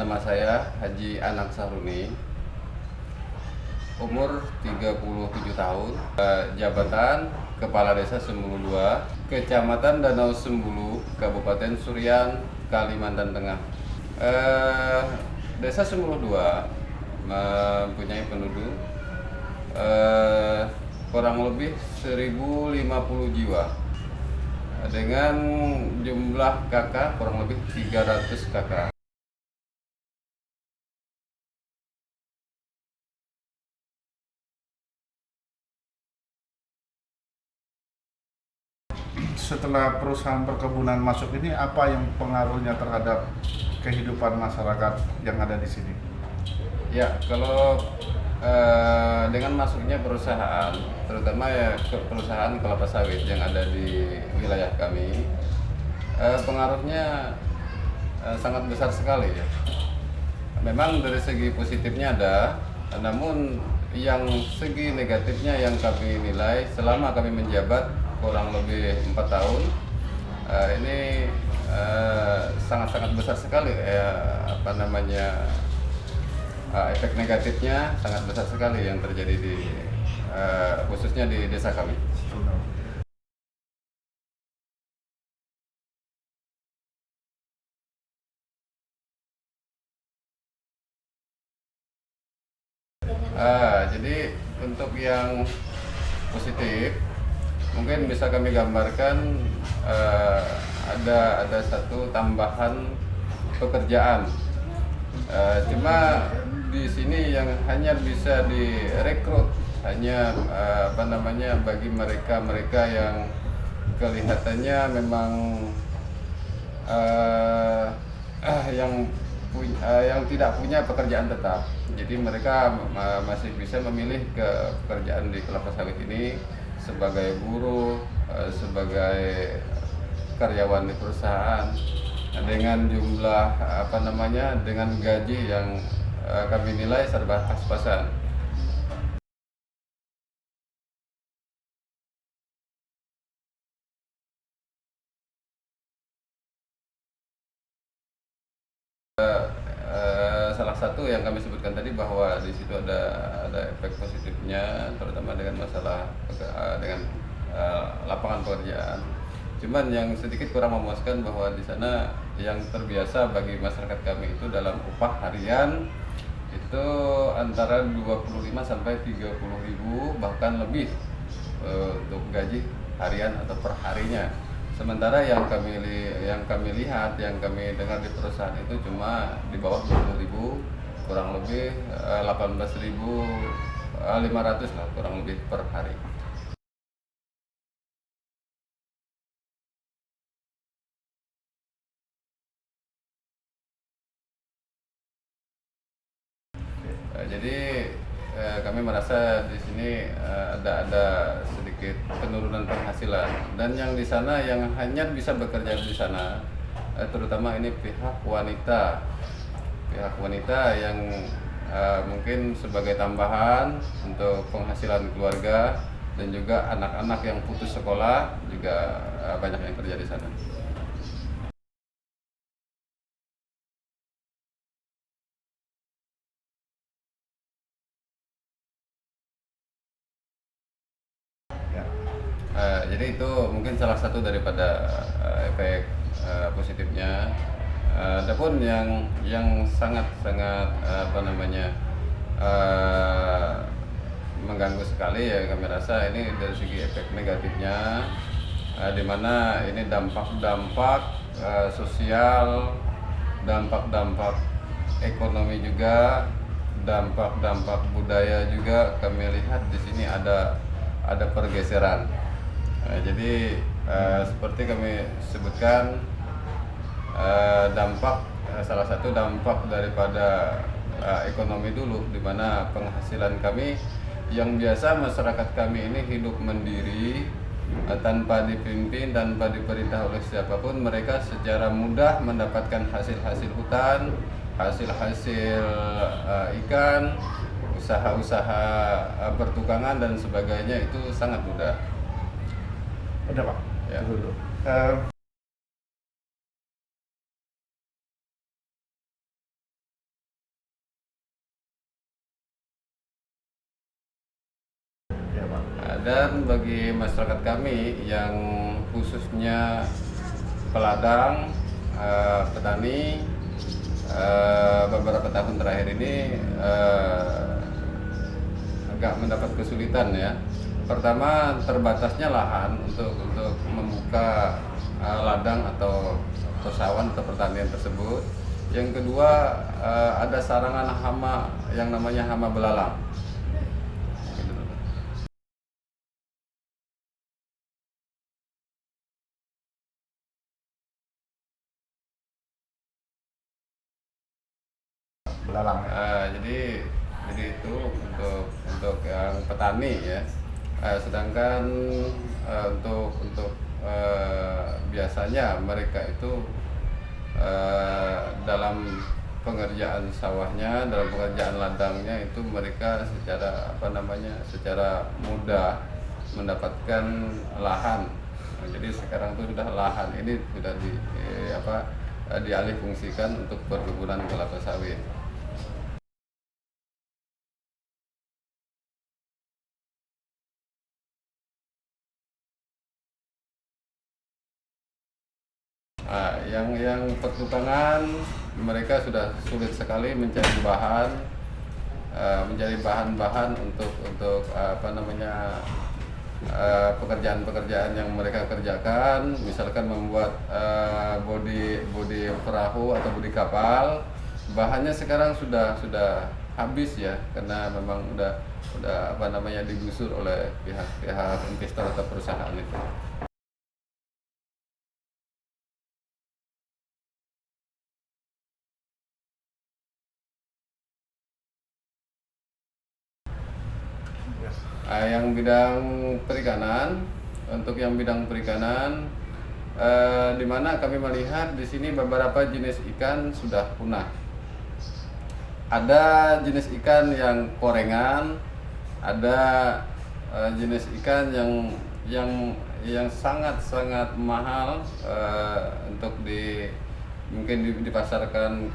nama saya Haji Anang Sahruni, umur 37 tahun, jabatan Kepala Desa Sembulu 2, Kecamatan Danau Sembulu, Kabupaten Surian, Kalimantan Tengah. Desa Sembulu 2 mempunyai penduduk kurang lebih 1050 jiwa dengan jumlah kakak kurang lebih 300 kakak. Setelah perusahaan perkebunan masuk ini, apa yang pengaruhnya terhadap kehidupan masyarakat yang ada di sini? Ya, kalau dengan masuknya perusahaan, terutama ya perusahaan kelapa sawit yang ada di wilayah kami, pengaruhnya sangat besar sekali ya. Memang dari segi positifnya ada, namun yang segi negatifnya yang kami nilai selama kami menjabat kurang lebih 4 tahun, ini sangat-sangat besar sekali efek negatifnya sangat besar sekali yang terjadi di khususnya di desa kami. Jadi untuk yang positif mungkin bisa kami gambarkan, ada satu tambahan pekerjaan. Cuma di sini yang hanya bisa direkrut hanya bagi mereka yang kelihatannya memang yang tidak punya pekerjaan tetap. Jadi mereka masih bisa memilih ke pekerjaan di kelapa sawit ini sebagai buruh, sebagai karyawan di perusahaan dengan jumlah dengan gaji yang kami nilai serba pas-pasan. Salah satu yang kami sebutkan tadi bahwa di situ ada efek positifnya, terutama dengan masalah dengan lapangan pekerjaan. Cuman yang sedikit kurang memuaskan bahwa di sana yang terbiasa bagi masyarakat kami itu dalam upah harian itu antara 25 sampai 30 ribu bahkan lebih untuk gaji harian atau perharinya. Sementara yang kami lihat, yang kami dengar di perusahaan itu cuma di bawah 20 ribu, kurang lebih 18.500 lah kurang lebih per hari. Jadi kami merasa di sini ada sedikit penurunan penghasilan, dan yang di sana yang hanya bisa bekerja di sana terutama ini pihak wanita yang mungkin sebagai tambahan untuk penghasilan keluarga, dan juga anak-anak yang putus sekolah juga banyak yang kerja di sana. Jadi itu mungkin salah satu daripada efek positifnya. Adapun yang sangat mengganggu sekali ya kami rasa ini dari segi efek negatifnya, di mana ini dampak-dampak sosial, dampak-dampak ekonomi juga, dampak-dampak budaya juga kami lihat di sini ada pergeseran. Jadi seperti kami sebutkan, salah satu dampak daripada ekonomi dulu, di mana penghasilan kami yang biasa masyarakat kami ini hidup mandiri, tanpa dipimpin, tanpa diperintah oleh siapapun. Mereka secara mudah mendapatkan hasil-hasil hutan, hasil-hasil ikan, usaha-usaha pertukangan dan sebagainya itu sangat mudah. Udah Pak, Ya. dulu. Dan bagi masyarakat kami yang khususnya peladang, petani, beberapa tahun terakhir ini agak mendapat kesulitan ya. Pertama, terbatasnya lahan untuk membuka ladang atau persawahan atau pertanian tersebut. Yang kedua, ada sarangan hama yang namanya hama belalang. Belalang ya. Jadi itu untuk yang petani ya. Sedangkan biasanya mereka itu dalam pengerjaan sawahnya, dalam pengerjaan ladangnya itu mereka secara mudah mendapatkan lahan. Jadi sekarang itu sudah lahan ini sudah dialih fungsikan untuk perkebunan kelapa sawit. Yang pertukangan mereka sudah sulit sekali mencari bahan-bahan untuk pekerjaan-pekerjaan yang mereka kerjakan, misalkan membuat bodi perahu atau bodi kapal. Bahannya sekarang sudah habis ya, karena memang udah digusur oleh pihak investor atau perusahaan itu. Yang bidang perikanan, untuk yang bidang perikanan, di mana kami melihat di sini beberapa jenis ikan sudah punah. Ada jenis ikan yang korengan, ada jenis ikan yang sangat mahal untuk mungkin dipasarkan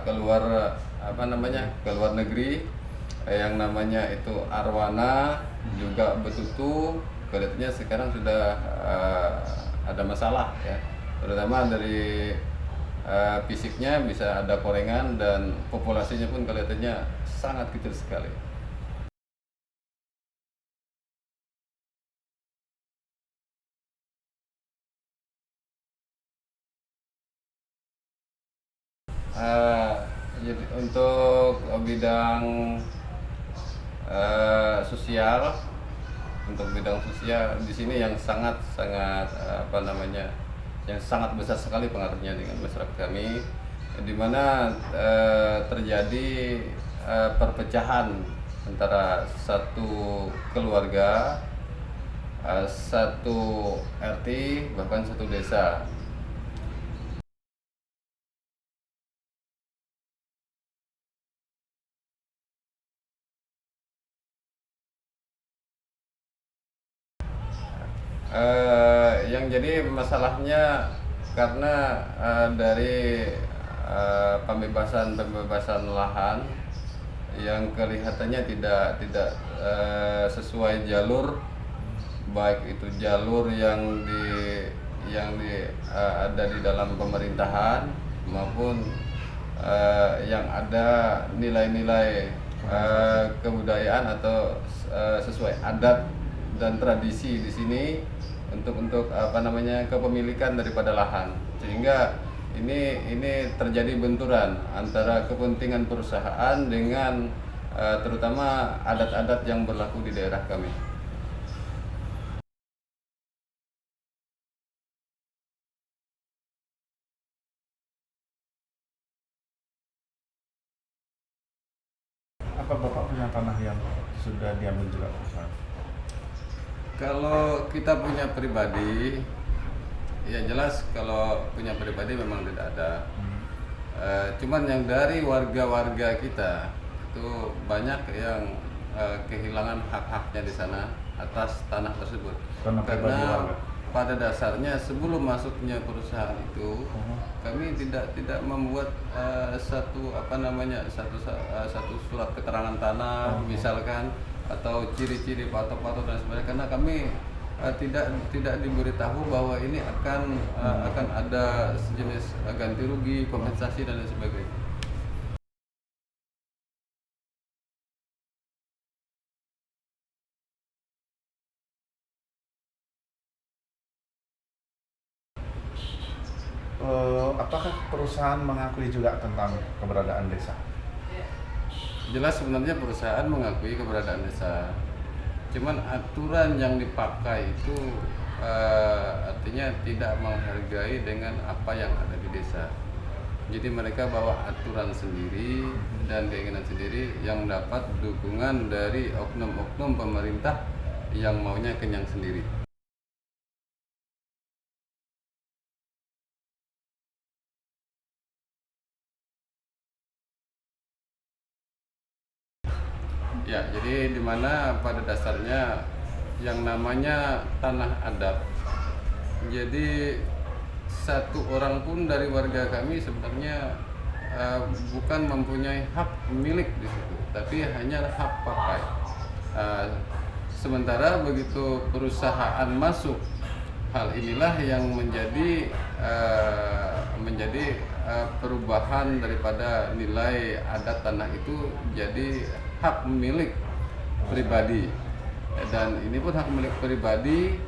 ke luar negeri. Yang namanya itu arwana, juga betutu, kelihatannya sekarang sudah ada masalah ya, terutama dari fisiknya bisa ada korengan dan populasinya pun kelihatannya sangat kecil sekali. Jadi untuk bidang sosial, di sini yang sangat besar sekali pengaruhnya dengan masyarakat kami, di mana terjadi perpecahan antara satu keluarga, satu RT, bahkan satu desa. Yang jadi masalahnya karena dari pembebasan lahan yang kelihatannya tidak sesuai jalur, baik itu jalur yang ada di dalam pemerintahan maupun yang ada nilai-nilai kebudayaan atau sesuai adat dan tradisi di sini untuk kepemilikan daripada lahan, sehingga ini terjadi benturan antara kepentingan perusahaan dengan terutama adat-adat yang berlaku di daerah kami. Apa Bapak punya tanah yang sudah diambil juga perusahaan? Kalau kita punya pribadi, ya jelas kalau punya pribadi memang tidak ada. Cuman yang dari warga-warga kita itu banyak yang kehilangan hak-haknya di sana atas tanah tersebut. Karena pada dasarnya sebelum masuknya perusahaan itu, kami tidak membuat satu surat keterangan tanah, misalkan atau ciri-ciri patok-patok dan sebagainya, karena kami tidak diberitahu bahwa ini akan ada sejenis ganti rugi, kompensasi dan lain sebagainya. Apakah perusahaan mengakui juga tentang keberadaan desa? Jelas sebenarnya perusahaan mengakui keberadaan desa, cuman aturan yang dipakai itu artinya tidak menghargai dengan apa yang ada di desa. Jadi mereka bawa aturan sendiri dan keinginan sendiri yang dapat dukungan dari oknum-oknum pemerintah yang maunya kenyang sendiri. Ya, jadi di mana pada dasarnya yang namanya tanah adat. Jadi satu orang pun dari warga kami sebenarnya bukan mempunyai hak milik di situ, tapi hanya hak pakai. Sementara begitu perusahaan masuk, hal inilah yang menjadi perubahan daripada nilai adat tanah itu jadi hak milik pribadi, dan ini pun hak milik pribadi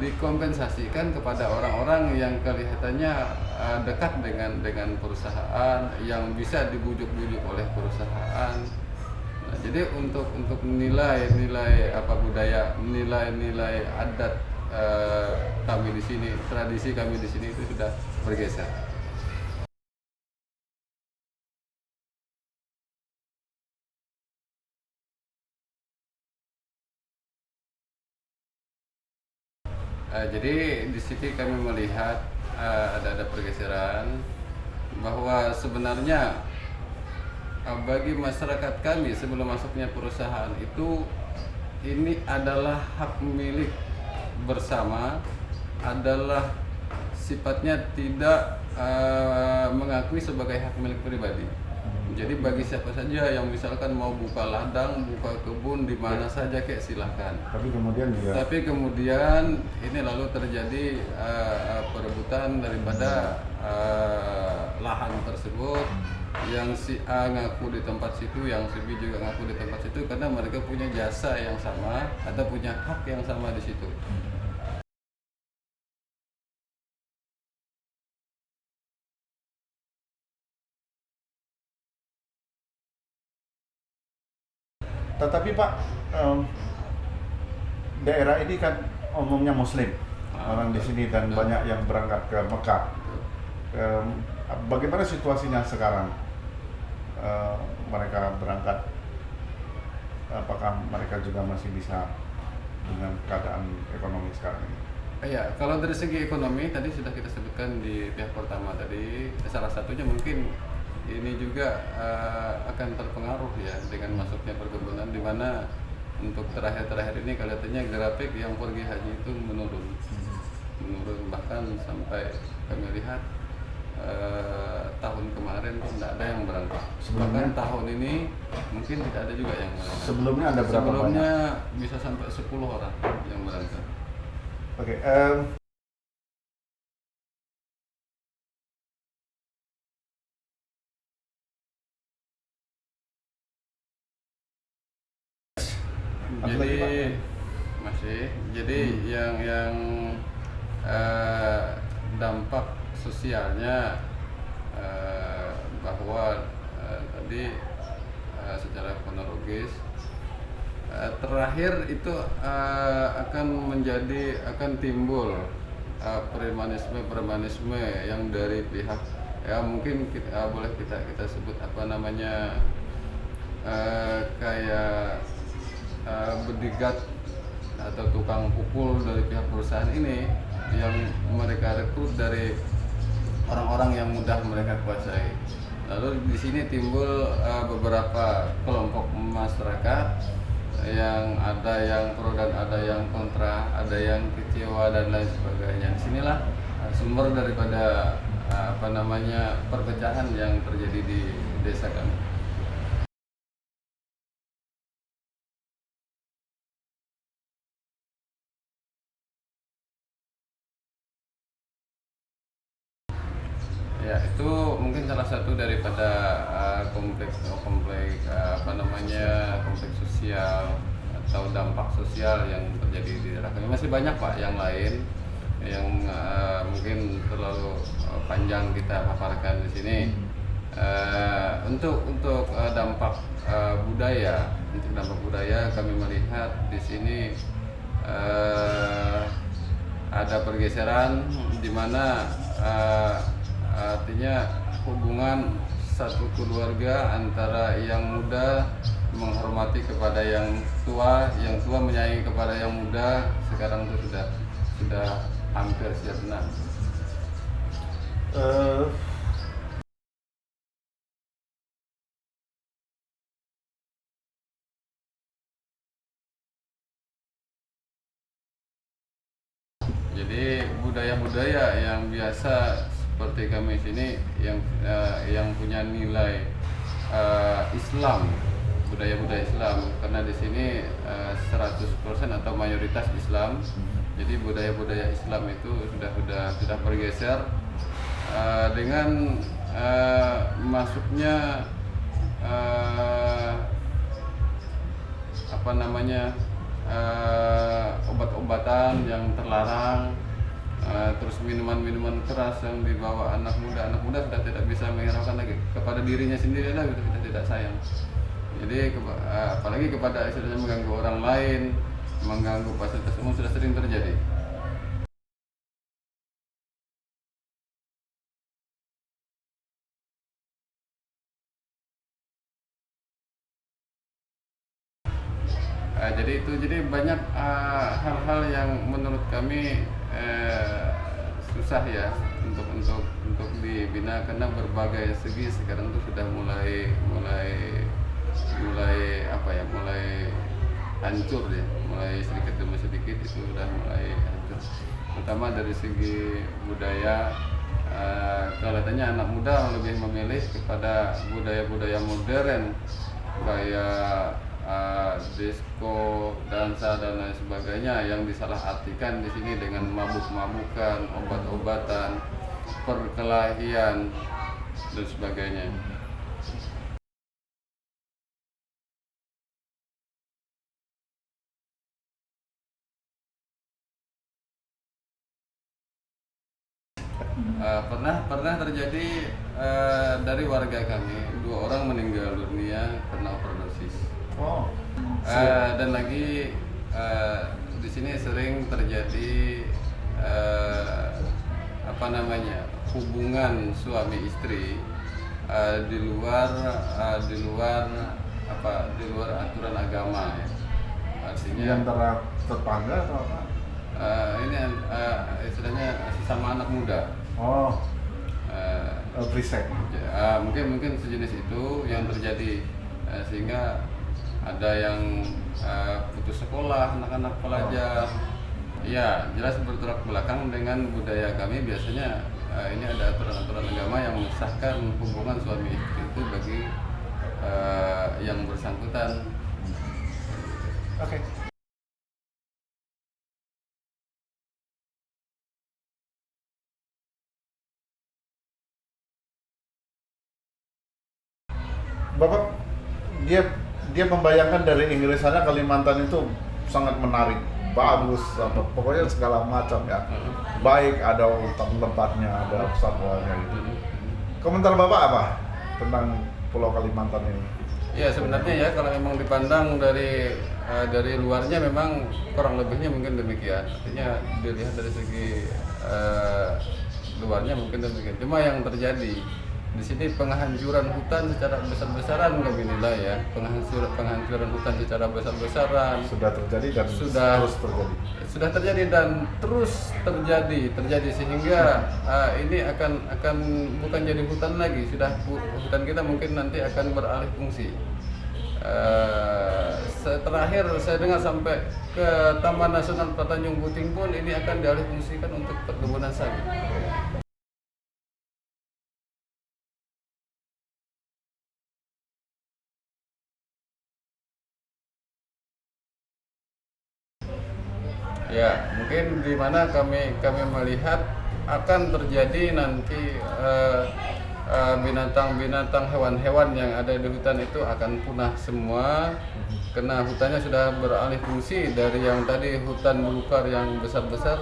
dikompensasikan kepada orang-orang yang kelihatannya dekat dengan perusahaan, yang bisa dibujuk-bujuk oleh perusahaan. Nah, jadi untuk nilai-nilai budaya, nilai-nilai adat kami di sini, tradisi kami di sini itu sudah bergeser. Jadi di sini kami melihat ada pergeseran, bahwa sebenarnya bagi masyarakat kami sebelum masuknya perusahaan itu, ini adalah hak milik bersama, adalah sifatnya tidak mengakui sebagai hak milik pribadi. Jadi bagi siapa saja yang misalkan mau buka ladang, buka kebun di mana saja kayak silahkan. Tapi kemudian ini lalu terjadi perebutan daripada lahan tersebut, yang si A ngaku di tempat situ, yang si B juga ngaku di tempat situ, karena mereka punya jasa yang sama atau punya hak yang sama di situ. Tetapi Pak, daerah ini kan umumnya Muslim, orang di sini, dan banyak yang berangkat ke Mekah. Bagaimana situasinya sekarang? Mereka berangkat, apakah mereka juga masih bisa dengan keadaan ekonomi sekarang ini? Ya, kalau dari segi ekonomi tadi sudah kita sebutkan di pihak pertama tadi, salah satunya mungkin ini juga akan terpengaruh ya dengan masuknya perkebunan, di mana untuk terakhir-terakhir ini kelihatannya grafik yang pergi haji itu menurun, bahkan sampai kami lihat tahun kemarin tidak ada yang berangkat. Bahkan tahun ini mungkin tidak ada juga yang berangkat. Sebelumnya ada berapa banyak? Sebelumnya bisa sampai 10 orang yang berangkat. Oke. Jadi yang dampak sosialnya bahwa tadi secara kronologis terakhir itu akan timbul premanisme yang dari pihak, ya mungkin boleh kita sebut kayak bedigat atau tukang pukul dari pihak perusahaan ini, yang mereka rekrut dari orang-orang yang mudah mereka kuasai. Lalu di sini timbul beberapa kelompok masyarakat yang ada yang pro dan ada yang kontra, ada yang kecewa dan lain sebagainya. Disinilah sumber daripada perpecahan yang terjadi di desa kami. mungkin salah satu daripada kompleks kompleks sosial atau dampak sosial yang terjadi di daerah kami. Masih banyak Pak yang lain yang mungkin terlalu panjang kita paparkan di sini. Untuk dampak budaya, kami melihat di sini ada pergeseran di mana artinya hubungan satu keluarga antara yang muda menghormati kepada yang tua menyayangi kepada yang muda, sekarang itu sudah hampir sirna. Jadi budaya-budaya yang biasa seperti kami sini yang punya nilai Islam, budaya-budaya Islam, karena di sini 100% atau mayoritas Islam. Jadi budaya-budaya Islam itu sudah bergeser dengan masuknya obat-obatan yang terlarang, terus minuman-minuman keras yang dibawa anak muda sudah tidak bisa menghiraukan lagi kepada dirinya sendiri lah, sudah tidak sayang. Jadi apalagi kepada istilahnya mengganggu orang lain, mengganggu fasilitas umum sudah sering terjadi. Jadi banyak hal-hal yang menurut kami susah ya untuk dibina, karena berbagai segi sekarang itu sudah mulai hancur ya, mulai sedikit demi sedikit itu sudah mulai hancur. Pertama dari segi budaya, kelihatannya anak muda lebih memilih kepada budaya-budaya modern kayak disco, dansa dan lain sebagainya, yang disalahartikan di sini dengan mabuk-mabukan, obat-obatan, perkelahian dan sebagainya. Pernah terjadi dari warga kami 2 orang meninggal dunia karena overdosis. Dan lagi di sini sering terjadi hubungan suami istri di luar aturan agama ya. Artinya antara tetangga atau apa? Ini istilahnya sesama anak muda. Free sex. Mungkin sejenis itu yang terjadi, sehingga ada yang putus sekolah, anak-anak pelajar. Ya, jelas bertolak belakang dengan budaya kami. Biasanya ini ada aturan-aturan agama yang mensahkan hubungan suami istri itu bagi yang bersangkutan. Oke. Bapak, dia membayangkan dari Inggris sana Kalimantan itu sangat menarik, bagus, pokoknya segala macam ya. Baik, ada tempatnya, ada satwanya gitu. Komentar Bapak apa tentang Pulau Kalimantan ini? Ya, sebenarnya ya kalau memang dipandang dari luarnya memang kurang lebihnya mungkin demikian. Artinya dilihat dari segi luarnya mungkin demikian. Cuma yang terjadi di sini penghancuran hutan secara besar-besaran kami nilai ya, penghancuran hutan secara besar-besaran sudah terjadi dan sudah terjadi dan terus terjadi sehingga ini akan bukan jadi hutan lagi, hutan kita mungkin nanti akan beralih fungsi. Terakhir saya dengar sampai ke Taman Nasional Tanjung Puting pun ini akan dialih fungsikan untuk perkebunan sawit. Ya, mungkin di mana kami melihat akan terjadi nanti binatang-binatang, hewan-hewan yang ada di hutan itu akan punah semua karena hutannya sudah beralih fungsi dari yang tadi hutan belukar yang besar-besar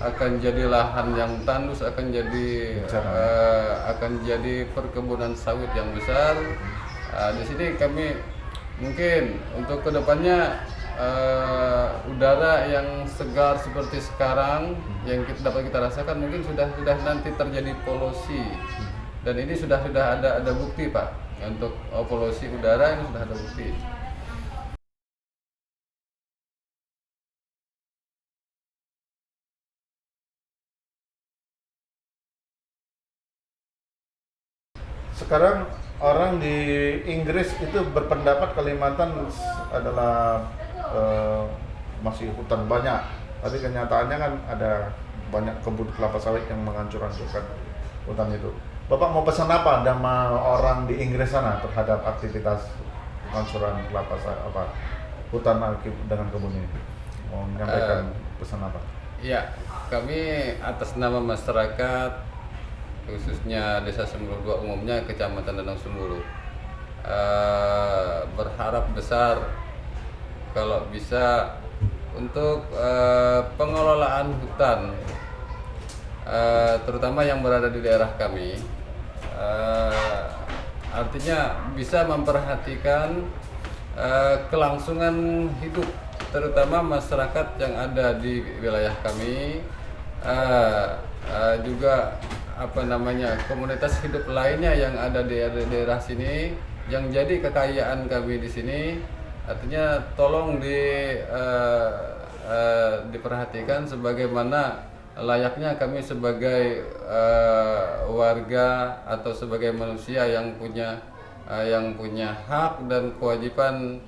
akan jadi lahan yang tandus, akan jadi perkebunan sawit yang besar. Di sini kami mungkin untuk kedepannya udara yang segar seperti sekarang yang dapat kita rasakan mungkin sudah nanti terjadi polusi, dan ini sudah ada bukti Pak untuk polusi udara ini sudah ada bukti. Sekarang orang di Inggris itu berpendapat Kalimantan adalah masih hutan banyak, tapi kenyataannya kan ada banyak kebun kelapa sawit yang menghancur-hancurkan hutan itu. Bapak mau pesan apa sama orang di Inggris sana terhadap aktivitas penghancuran kelapa sawit, hutan dengan kebun ini? Mau menyampaikan pesan apa? Ya, kami atas nama masyarakat khususnya Desa Sembulu 2 umumnya Kecamatan Danau Sembulu berharap besar kalau bisa untuk pengelolaan hutan terutama yang berada di daerah kami, artinya bisa memperhatikan kelangsungan hidup terutama masyarakat yang ada di wilayah kami, juga komunitas hidup lainnya yang ada di daerah sini yang jadi kekayaan kami di sini. Artinya tolong diperhatikan sebagaimana layaknya kami sebagai warga atau sebagai manusia yang punya hak dan kewajiban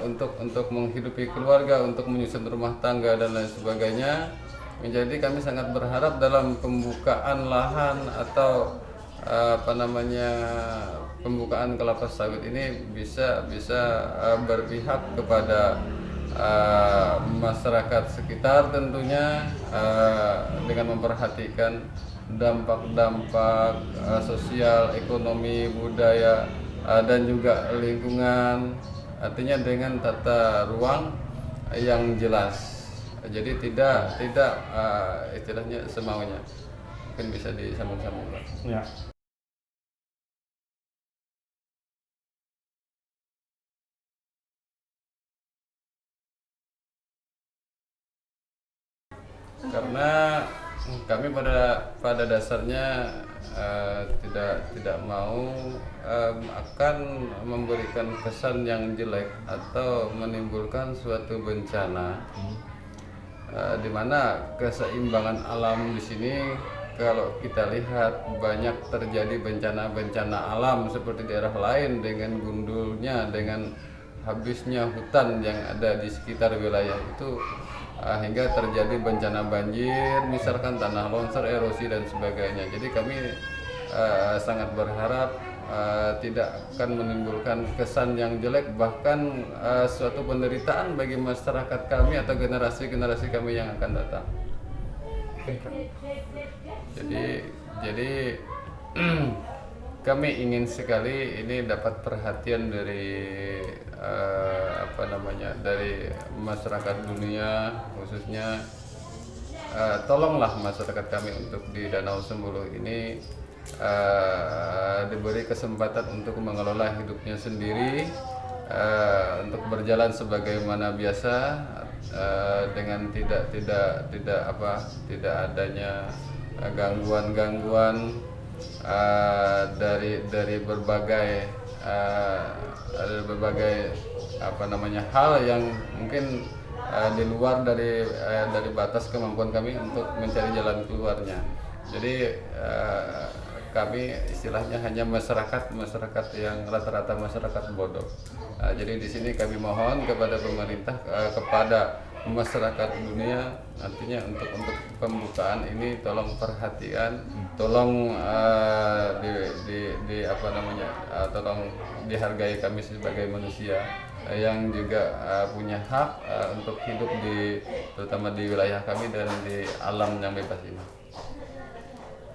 untuk menghidupi keluarga, untuk menyusun rumah tangga dan lain sebagainya. Jadi kami sangat berharap dalam pembukaan lahan atau pembukaan kelapa sawit ini bisa berpihak kepada masyarakat sekitar tentunya, dengan memperhatikan dampak-dampak sosial, ekonomi, budaya, dan juga lingkungan, artinya dengan tata ruang yang jelas. Jadi tidak istilahnya semaunya. Mungkin bisa disambung-sambung Pak. Ya. Karena kami pada dasarnya tidak mau akan memberikan kesan yang jelek atau menimbulkan suatu bencana, di mana keseimbangan alam di sini kalau kita lihat banyak terjadi bencana-bencana alam seperti daerah lain dengan gundulnya, dengan habisnya hutan yang ada di sekitar wilayah itu, hingga terjadi bencana banjir, misalkan tanah longsor, erosi dan sebagainya. Jadi kami sangat berharap tidak akan menimbulkan kesan yang jelek, bahkan suatu penderitaan bagi masyarakat kami atau generasi kami yang akan datang. Jadi kami ingin sekali ini dapat perhatian dari dari masyarakat dunia khususnya. Tolonglah masyarakat kami untuk di Danau Sembulu ini diberi kesempatan untuk mengelola hidupnya sendiri, untuk berjalan sebagaimana biasa, dengan tidak adanya gangguan dari berbagai hal yang mungkin di luar dari batas kemampuan kami untuk mencari jalan keluarnya. Jadi kami istilahnya hanya masyarakat yang rata-rata masyarakat bodoh. Jadi di sini kami mohon kepada pemerintah, kepada masyarakat dunia, artinya untuk pembukaan ini tolong perhatian, tolong tolong dihargai kami sebagai manusia yang juga punya hak untuk hidup terutama di wilayah kami dan di alam yang bebas ini.